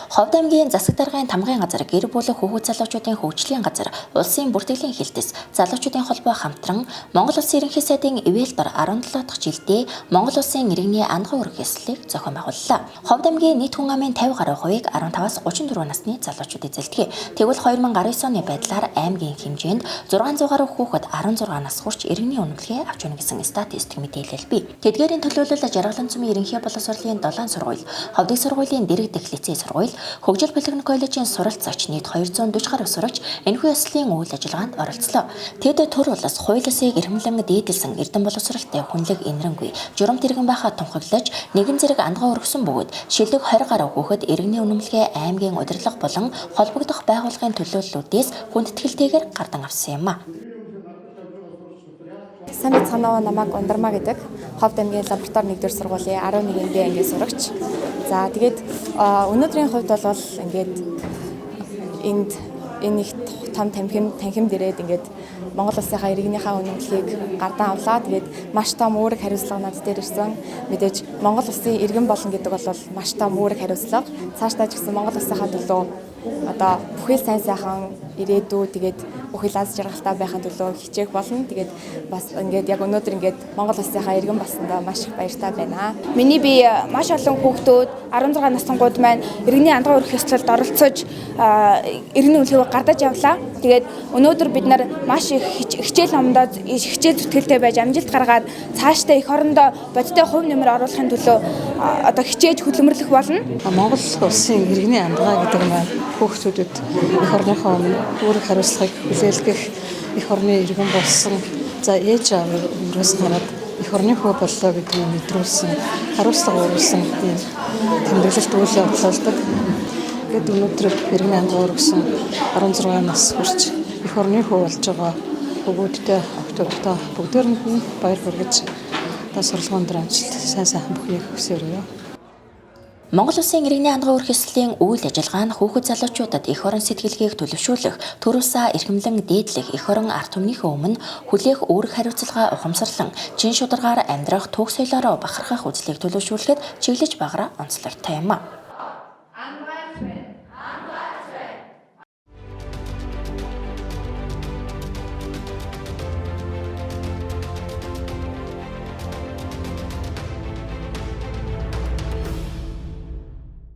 Ховд аймгийн засаг даргын тамгын газар гэр бүл хүүхэд залуучуудын хөгжлийн газар улсын бүртгэлийн хилтэс залуучуудын холбоо хамтран Монгол Улсын ерөнхий сайдын ивэл дор 17 дахь жилдээ Монгол Улсын иргэний андган үүрэг ёслолыг зохион байгууллаа. Ховд аймгийн нийт хүн амын 50 гаруй хувийг 15-аас 34 насны залуучууд эзэлдэг. Тэгвэл 2019 оны байдлаар аймгийн хэмжээнд 600 гаруй хүүхэд 16 нас хүрч иргэний үнэмлэгээ авч өгнө гэсэн статистик мэдээлэл бий. Тэдгээрийн төлөөлөл Жаргалан цумын ерөнхий боловсролын 7 сургууль, Ховдын сургуулийн дэргэдэх лицей сургууль, Хөгжил Политехник коллежийн суралцагч нийт 240 гаруй сурагч энэхүү ёслолын үйл ажиллагаанд оролцлоо. Тэд төр улс хууль ёсыг эрхэмлэн дээдэлсэн эрдэм боловсролтой хүнлэг инрэнгүй журамт иргэн байхад тунхаглаж нэгэн зэрэг андгаа өргөсөн бөгөөд шилдэг 20 гаруй хүүхэд иргэний үнэмлэгээ аймгийн удирдлага болон холбогдох байгууллагын төлөөллүүдээс хүндэтгэлтэйгээр гардан авсан юм а. Сайн бацгаанаа намайг Ундармаа гэдэг Ховд аймгийн лаборатори 1-р сургуулийн 11-р ангийн сурагч. За тэгээд өнөөдрийн хувьд бол ингээд энэ их том танхимд ирээд ингээд Монгол Улсынхаа иргэнийхээ үнэмлэхийг гардан авлаа. Тэгээд маш том үүрэг хариуцлага над дээр ирсэн. Мэдээж Монгол Улсын иргэн болно гэдэг бол маш том үүрэг хариуцлага. Цаашдаа ч гэсэн Монгол Улсынхаа төлөө одоо бүхэл сайн сайхан ирээдүй тэгээд бүхэл аз жаргалтай байхын төлөө хичээх болно. Тэгээд бас ингээд яг өнөөдөр ингээд Монгол Улсынхаа иргэн болсондоо маш их баяртай байна. Миний би маш олон хүүхдүүд 16 настангууд маань иргэний андган өрх ёслолд оролцож иргэний үнэлгээг гардаж явлаа. Тэгээд өнөөдөр бид нар маш их хичээл номдоо хичээл зүтгэлтэй байж амжилт гаргаад цаашдаа эх орондоо бодиттой хувь нэмэр оруулахын төлөө одоо хичээж хөдөлмөрлөх болно. Монгол Улсын иргэний андгаа гэдэг нь хүүхдүүдэд эх орныхоо үүрэг хариуцлагыг хүлээлгэх эх орны иргэн болсон. За ээж ааваас хараад эх орны хөө боллоо гэдгийг мэдрүүлсэн, хариуцлага өгүүлсэн тэмдэглэлт үйл явдлуудад гэд өнөөдөр иргэний андгаа өргөсөн 16 нас хүрч эх орны хөө болж байгаа хүүхдүүдтэй охтуудтай бүгдээрэнд нь баяр хүргэж сурлагын дээр амжилт сайн сайхан бүхнийг хүсээрээ. Монгол Улсын иргэний андган өрх ёслолын үйл ажиллагаа нь хүүхэд залуучуудад эх орон сэтгэлгээг төлөвшүүлэх, төрөөсөө эрхэмлэн дээдлэх эх орон ард түмнийхээ өмнө хүлээх үүрэг хариуцлага ухамсарлан чин шударгаар амьдрах түүх соёлоороо бахархах үзлийг төлөвшүүлэхэд чиглэж багаараа онцлогтой юм а.